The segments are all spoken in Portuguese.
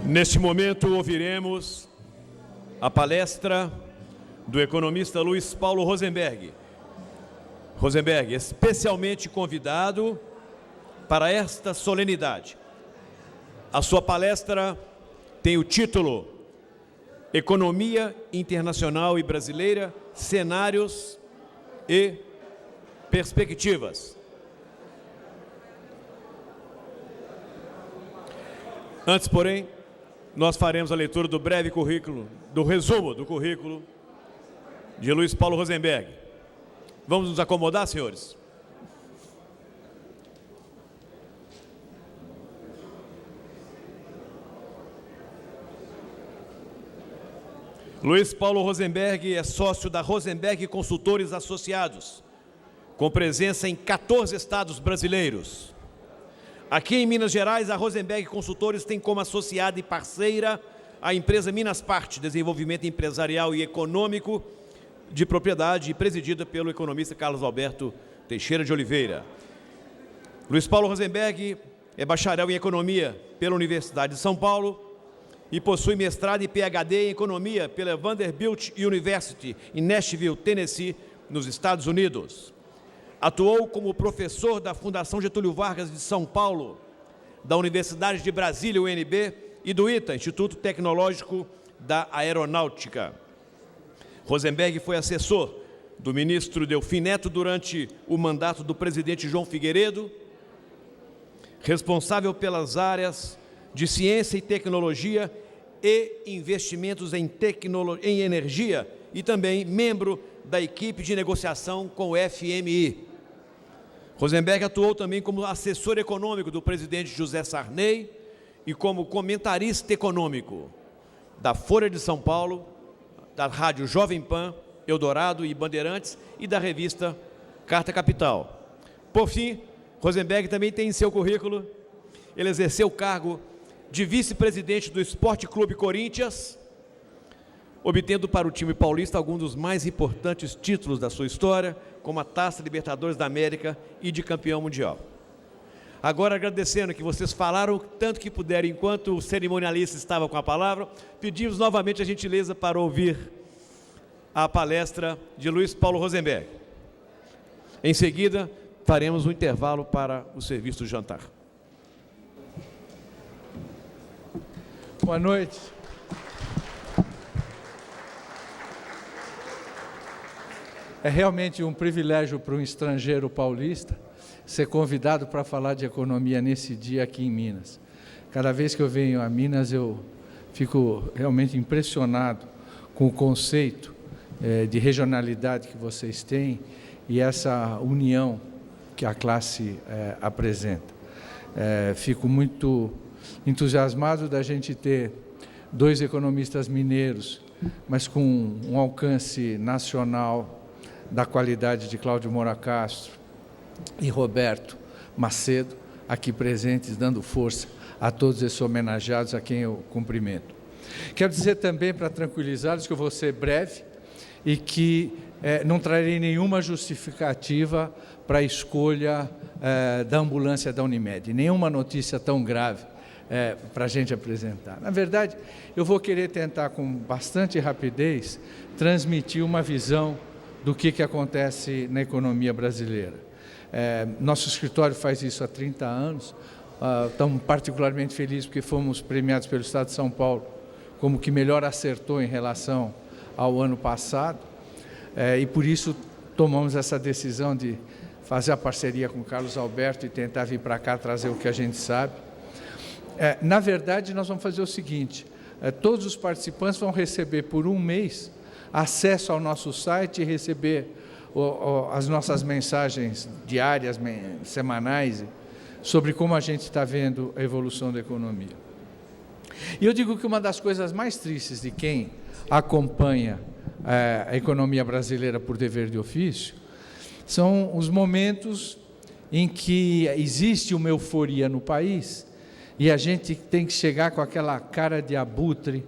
Neste momento, ouviremos a palestra do economista Luiz Paulo Rosenberg. Rosenberg, especialmente convidado para esta solenidade. A sua palestra tem o título Economia Internacional e Brasileira, Cenários e Perspectivas. Antes, porém, nós faremos a leitura do breve currículo, do resumo do currículo de Luiz Paulo Rosenberg. Vamos nos acomodar, senhores? Luiz Paulo Rosenberg é sócio da Rosenberg Consultores Associados, com presença em 14 estados brasileiros. Aqui em Minas Gerais, a Rosenberg Consultores tem como associada e parceira a empresa Minasparte, desenvolvimento empresarial e econômico de propriedade, presidida pelo economista Carlos Alberto Teixeira de Oliveira. Luiz Paulo Rosenberg é bacharel em economia pela Universidade de São Paulo e possui mestrado e PhD em economia pela Vanderbilt University, em Nashville, Tennessee, nos Estados Unidos. Atuou como professor da Fundação Getúlio Vargas de São Paulo, da Universidade de Brasília, UNB, e do ITA, Instituto Tecnológico da Aeronáutica. Rosenberg foi assessor do ministro Delfim Neto durante o mandato do presidente João Figueiredo, responsável pelas áreas de ciência e tecnologia e investimentos em energia, e também membro da equipe de negociação com o FMI. Rosenberg atuou também como assessor econômico do presidente José Sarney e como comentarista econômico da Folha de São Paulo, da Rádio Jovem Pan, Eldorado e Bandeirantes e da revista Carta Capital. Por fim, Rosenberg também tem em seu currículo, ele exerceu o cargo de vice-presidente do Esporte Clube Corinthians, obtendo para o time paulista alguns dos mais importantes títulos da sua história, como a Taça Libertadores da América e de campeão mundial. Agora, agradecendo que vocês falaram tanto que puderam, enquanto o cerimonialista estava com a palavra, pedimos novamente a gentileza para ouvir a palestra de Luiz Paulo Rosenberg. Em seguida, faremos um intervalo para o serviço do jantar. Boa noite. É realmente um privilégio para um estrangeiro paulista ser convidado para falar de economia nesse dia aqui em Minas. Cada vez que eu venho a Minas, eu fico realmente impressionado com o conceito de regionalidade que vocês têm e essa união que a classe apresenta. Fico muito entusiasmado da gente ter dois economistas mineiros, mas com um alcance nacional da qualidade de Cláudio Moura Castro e Roberto Macedo, aqui presentes, dando força a todos esses homenageados, a quem eu cumprimento. Quero dizer também, para tranquilizá-los, que eu vou ser breve e que não trarei nenhuma justificativa para a escolha da ambulância da Unimed, nenhuma notícia tão grave para a gente apresentar. Na verdade, eu vou querer tentar, com bastante rapidez, transmitir uma visão do que acontece na economia brasileira. Nosso escritório faz isso há 30 anos, estamos particularmente felizes porque fomos premiados pelo Estado de São Paulo como que melhor acertou em relação ao ano passado, e por isso tomamos essa decisão de fazer a parceria com o Carlos Alberto e tentar vir para cá trazer o que a gente sabe. Na verdade, nós vamos fazer o seguinte, todos os participantes vão receber por um mês acesso ao nosso site e receber as nossas mensagens diárias, semanais, sobre como a gente está vendo a evolução da economia. E eu digo que uma das coisas mais tristes de quem acompanha a economia brasileira por dever de ofício são os momentos em que existe uma euforia no país e a gente tem que chegar com aquela cara de abutre,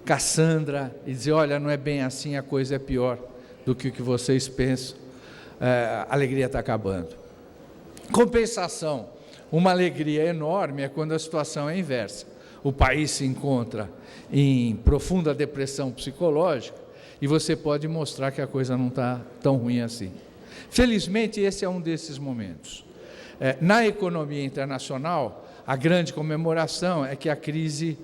Cassandra, e dizer, olha, não é bem assim, a coisa é pior do que o que vocês pensam, a alegria está acabando. Compensação, uma alegria enorme é quando a situação é inversa. o país se encontra em profunda depressão psicológica e você pode mostrar que a coisa não está tão ruim assim. Felizmente, esse é um desses momentos. Na economia internacional, a grande comemoração é que a crise,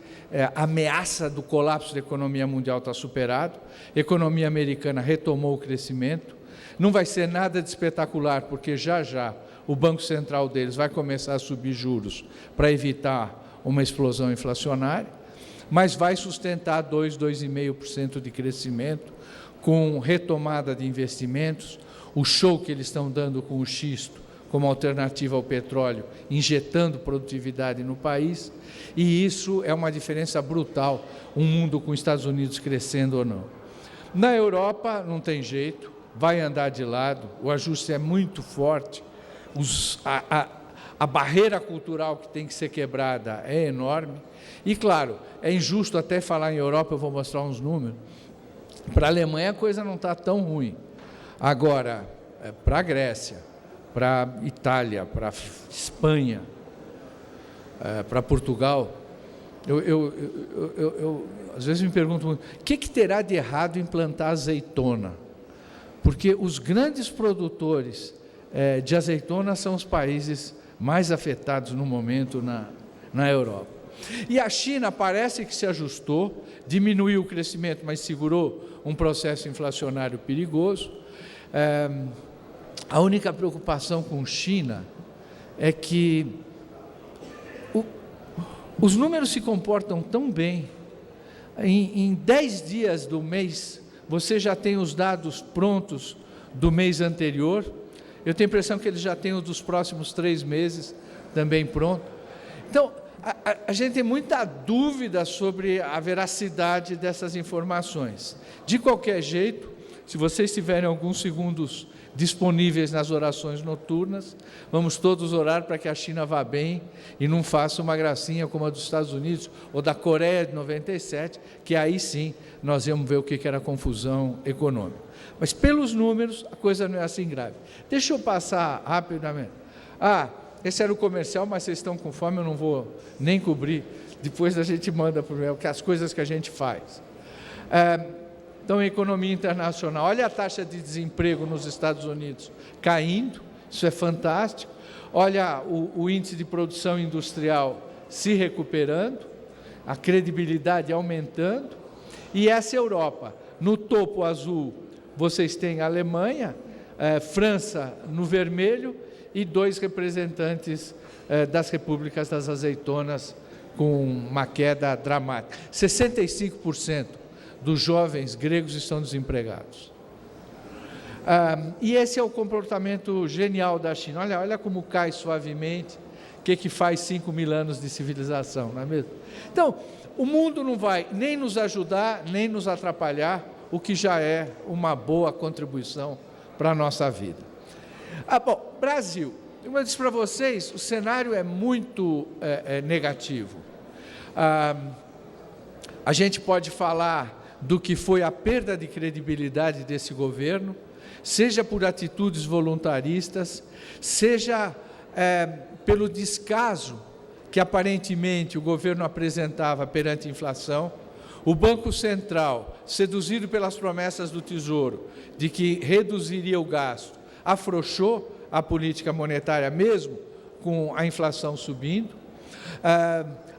a ameaça do colapso da economia mundial está superado, a economia americana retomou o crescimento, não vai ser nada de espetacular, porque já o Banco Central deles vai começar a subir juros para evitar uma explosão inflacionária, mas vai sustentar 2,5% de crescimento, com retomada de investimentos, o show que eles estão dando com o xisto como alternativa ao petróleo, injetando produtividade no país, e isso é uma diferença brutal, um mundo com os Estados Unidos crescendo ou não. Na Europa, não tem jeito, vai andar de lado, o ajuste é muito forte, a barreira cultural que tem que ser quebrada é enorme, e claro, é injusto até falar em Europa, eu vou mostrar uns números, para a Alemanha a coisa não está tão ruim, agora, para a Grécia, para a Itália, para a Espanha, para Portugal, eu às vezes me pergunto, o que terá de errado em plantar azeitona? Porque os grandes produtores de azeitona são os países mais afetados no momento na Europa. E a China parece que se ajustou, diminuiu o crescimento, mas segurou um processo inflacionário perigoso. A única preocupação com China é que os números se comportam tão bem. Em 10 dias do mês, você já tem os dados prontos do mês anterior. Eu tenho a impressão que eles já têm os dos próximos 3 meses também pronto. Então, a gente tem muita dúvida sobre a veracidade dessas informações. De qualquer jeito, se vocês tiverem alguns segundos disponíveis nas orações noturnas, vamos todos orar para que a China vá bem e não faça uma gracinha como a dos Estados Unidos ou da Coreia de 97, que aí sim nós íamos ver o que era confusão econômica. Mas pelos números a coisa não é assim grave. Deixa eu passar rapidamente. Esse era o comercial, mas vocês estão com fome, eu não vou nem cobrir. Depois a gente manda para o meu, que as coisas que a gente faz. Então, a economia internacional, olha a taxa de desemprego nos Estados Unidos caindo, isso é fantástico. Olha o índice de produção industrial se recuperando, a credibilidade aumentando. E essa Europa, no topo azul, vocês têm a Alemanha, França no vermelho e 2 representantes das repúblicas das azeitonas com uma queda dramática. 65% dos jovens gregos estão desempregados. E esse é o comportamento genial da China. Olha como cai suavemente, o que faz 5.000 anos de civilização, não é mesmo? Então, o mundo não vai nem nos ajudar, nem nos atrapalhar, o que já é uma boa contribuição para a nossa vida. Bom, Brasil, eu disse para vocês, o cenário é muito negativo. A gente pode falar do que foi a perda de credibilidade desse governo, seja por atitudes voluntaristas, seja pelo descaso que aparentemente o governo apresentava perante a inflação. O Banco Central, seduzido pelas promessas do Tesouro de que reduziria o gasto, afrouxou a política monetária mesmo com a inflação subindo.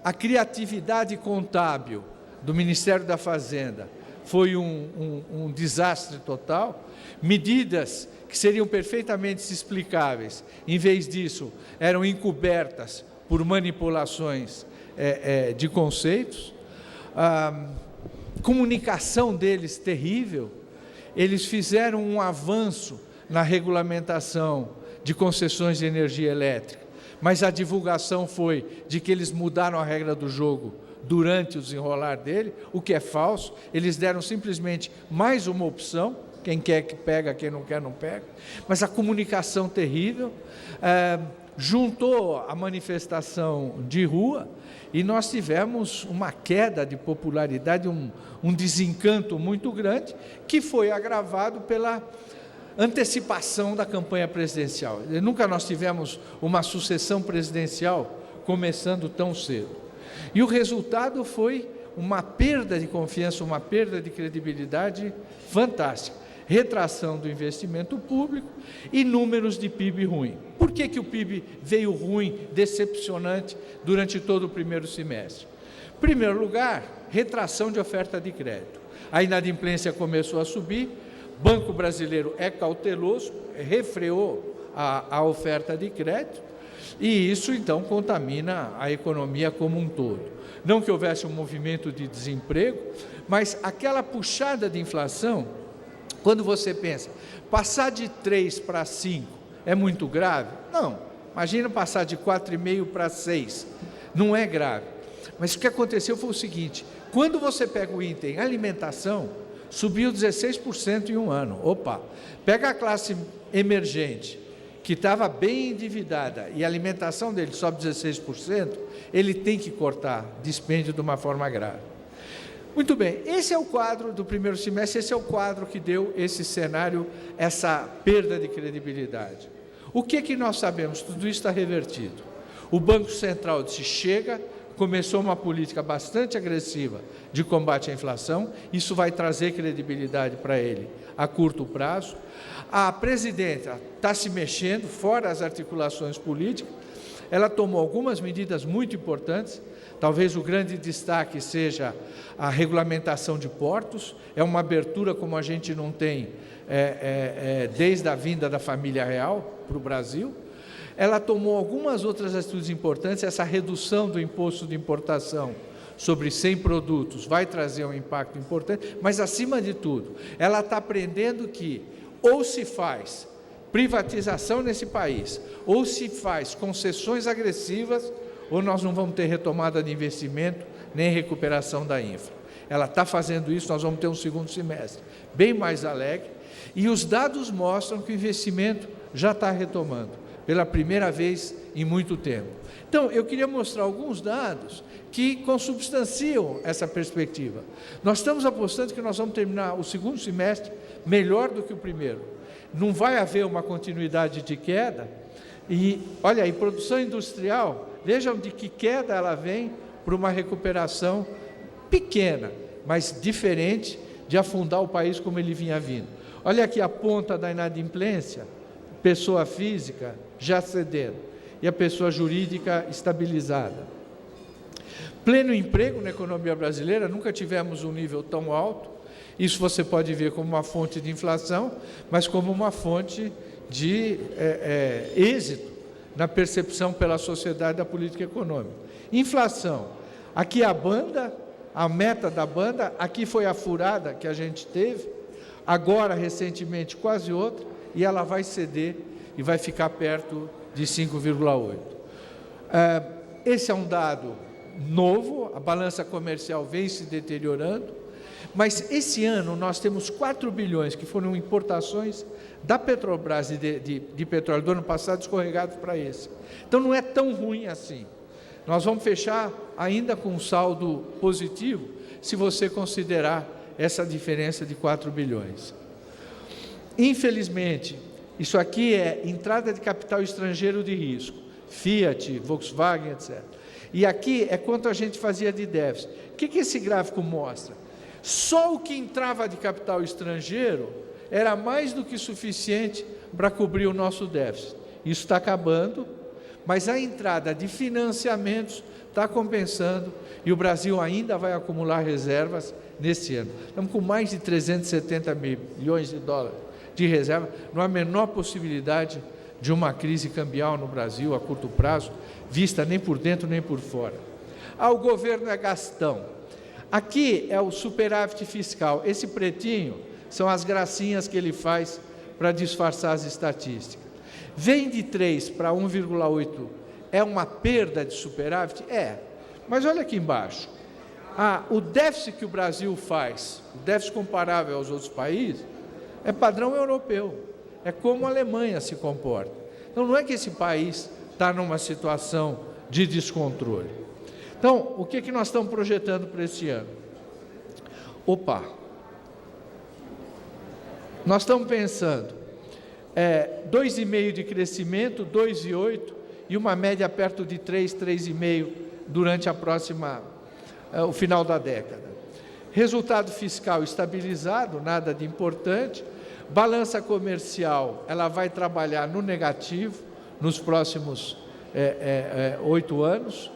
A criatividade contábil do Ministério da Fazenda foi um desastre total. Medidas que seriam perfeitamente explicáveis, em vez disso, eram encobertas por manipulações de conceitos. Comunicação deles terrível. Eles fizeram um avanço na regulamentação de concessões de energia elétrica, mas a divulgação foi de que eles mudaram a regra do jogo durante o desenrolar dele, o que é falso. Eles deram simplesmente mais uma opção, quem quer que pega, quem não quer não pega, mas a comunicação terrível, juntou a manifestação de rua e nós tivemos uma queda de popularidade, um desencanto muito grande, que foi agravado pela antecipação da campanha presidencial. Nunca nós tivemos uma sucessão presidencial começando tão cedo. E o resultado foi uma perda de confiança, uma perda de credibilidade fantástica. Retração do investimento público e números de PIB ruim. Por que o PIB veio ruim, decepcionante, durante todo o primeiro semestre? Em primeiro lugar, retração de oferta de crédito. A inadimplência começou a subir, o Banco Brasileiro é cauteloso, refreou a oferta de crédito, e isso, então, contamina a economia como um todo. Não que houvesse um movimento de desemprego, mas aquela puxada de inflação, quando você pensa, passar de 3 para 5 é muito grave? Não. Imagina passar de 4,5 para 6. Não é grave. Mas o que aconteceu foi o seguinte, quando você pega o item alimentação, subiu 16% em um ano. Opa! Pega a classe emergente, que estava bem endividada, e a alimentação dele sobe 16%, ele tem que cortar dispêndio de uma forma grave. Muito bem, esse é o quadro do primeiro semestre, esse é o quadro que deu esse cenário, essa perda de credibilidade. O que nós sabemos? Tudo isso está revertido. O Banco Central disse, chega, começou uma política bastante agressiva de combate à inflação, isso vai trazer credibilidade para ele a curto prazo. A presidenta está se mexendo, fora as articulações políticas, ela tomou algumas medidas muito importantes, talvez o grande destaque seja a regulamentação de portos, é uma abertura como a gente não tem desde a vinda da família real para o Brasil. Ela tomou algumas outras atitudes importantes, essa redução do imposto de importação sobre 100 produtos vai trazer um impacto importante, mas acima de tudo, ela está aprendendo que ou se faz privatização nesse país, ou se faz concessões agressivas, ou nós não vamos ter retomada de investimento, nem recuperação da infra. Ela está fazendo isso, nós vamos ter um segundo semestre bem mais alegre, e os dados mostram que o investimento já está retomando, pela primeira vez em muito tempo. Então, eu queria mostrar alguns dados que consubstanciam essa perspectiva. Nós estamos apostando que nós vamos terminar o segundo semestre melhor do que o primeiro. Não vai haver uma continuidade de queda, e, olha aí, produção industrial, vejam de que queda ela vem para uma recuperação pequena, mas diferente de afundar o país como ele vinha vindo. Olha aqui a ponta da inadimplência, pessoa física já cedendo, e a pessoa jurídica estabilizada. Pleno emprego na economia brasileira, nunca tivemos um nível tão alto, isso você pode ver como uma fonte de inflação, mas como uma fonte de êxito na percepção pela sociedade da política econômica. Inflação, aqui a banda, a meta da banda, aqui foi a furada que a gente teve, agora recentemente quase outra, e ela vai ceder e vai ficar perto de 5,8. Esse é um dado novo, a balança comercial vem se deteriorando, mas esse ano nós temos 4 bilhões que foram importações da Petrobras de petróleo do ano passado escorregados para esse. Então não é tão ruim assim. Nós vamos fechar ainda com um saldo positivo, se você considerar essa diferença de 4 bilhões. Infelizmente, isso aqui é entrada de capital estrangeiro de risco, Fiat, Volkswagen, etc. E aqui é quanto a gente fazia de déficit. O que esse gráfico mostra? Só o que entrava de capital estrangeiro era mais do que suficiente para cobrir o nosso déficit. Isso está acabando, mas a entrada de financiamentos está compensando e o Brasil ainda vai acumular reservas nesse ano. Estamos com mais de 370 milhões de dólares de reserva, não há a menor possibilidade de uma crise cambial no Brasil a curto prazo, vista nem por dentro nem por fora. O governo é gastão. Aqui é o superávit fiscal, esse pretinho são as gracinhas que ele faz para disfarçar as estatísticas. Vem de 3 para 1,8, é uma perda de superávit? É, mas olha aqui embaixo, o déficit que o Brasil faz, o déficit comparável aos outros países, é padrão europeu, é como a Alemanha se comporta. Então não é que esse país está numa situação de descontrole. Então, o que nós estamos projetando para esse ano? Nós estamos pensando 2,5% de crescimento, 2,8%, e uma média perto de 3, 3,5% durante o final da década. Resultado fiscal estabilizado, nada de importante. Balança comercial, ela vai trabalhar no negativo nos próximos 8 anos.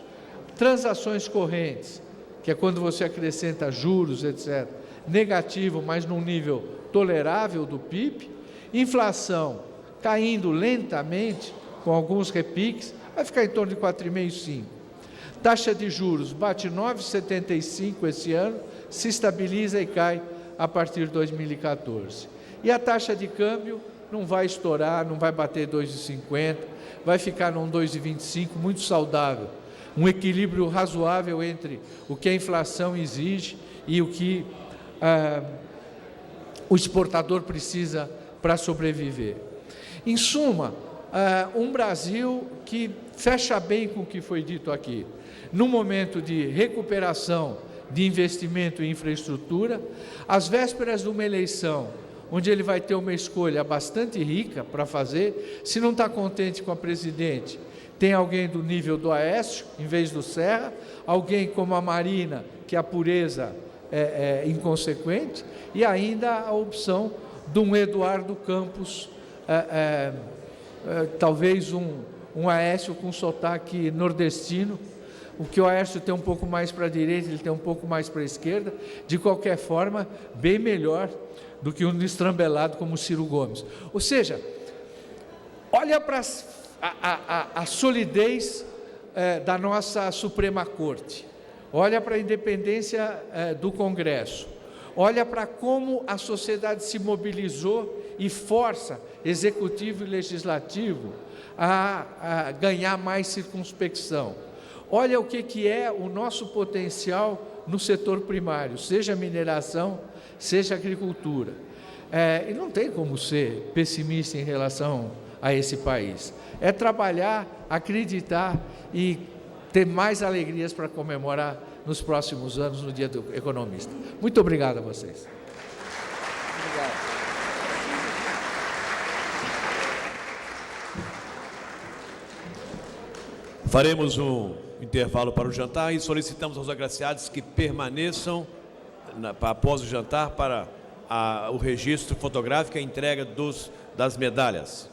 Transações correntes, que é quando você acrescenta juros, etc., negativo, mas num nível tolerável do PIB. Inflação caindo lentamente, com alguns repiques, vai ficar em torno de 4,5%, 5%. Taxa de juros bate 9,75% esse ano, se estabiliza e cai a partir de 2014. E a taxa de câmbio não vai estourar, não vai bater 2,50, vai ficar num 2,25, muito saudável. Um equilíbrio razoável entre o que a inflação exige e o que o exportador precisa para sobreviver. Em suma, um Brasil que fecha bem com o que foi dito aqui. Num momento de recuperação de investimento em infraestrutura, às vésperas de uma eleição, onde ele vai ter uma escolha bastante rica para fazer. Se não está contente com a presidente, tem alguém do nível do Aécio, em vez do Serra, alguém como a Marina, que a pureza é inconsequente, e ainda a opção de um Eduardo Campos, talvez um Aécio com sotaque nordestino. O que o Aécio tem um pouco mais para a direita, ele tem um pouco mais para a esquerda. De qualquer forma, bem melhor do que um destrambelado como o Ciro Gomes. Ou seja, olha para a solidez da nossa Suprema Corte, olha para a independência do Congresso, olha para como a sociedade se mobilizou e força executivo e legislativo a ganhar mais circunspecção. Olha o que é o nosso potencial no setor primário, seja mineração, seja agricultura. E não tem como ser pessimista em relação a esse país. É trabalhar, acreditar e ter mais alegrias para comemorar nos próximos anos, no Dia do Economista. Muito obrigado a vocês. Obrigado. Faremos um intervalo para o jantar e solicitamos aos agraciados que permaneçam após o jantar para o registro fotográfico e a entrega das medalhas.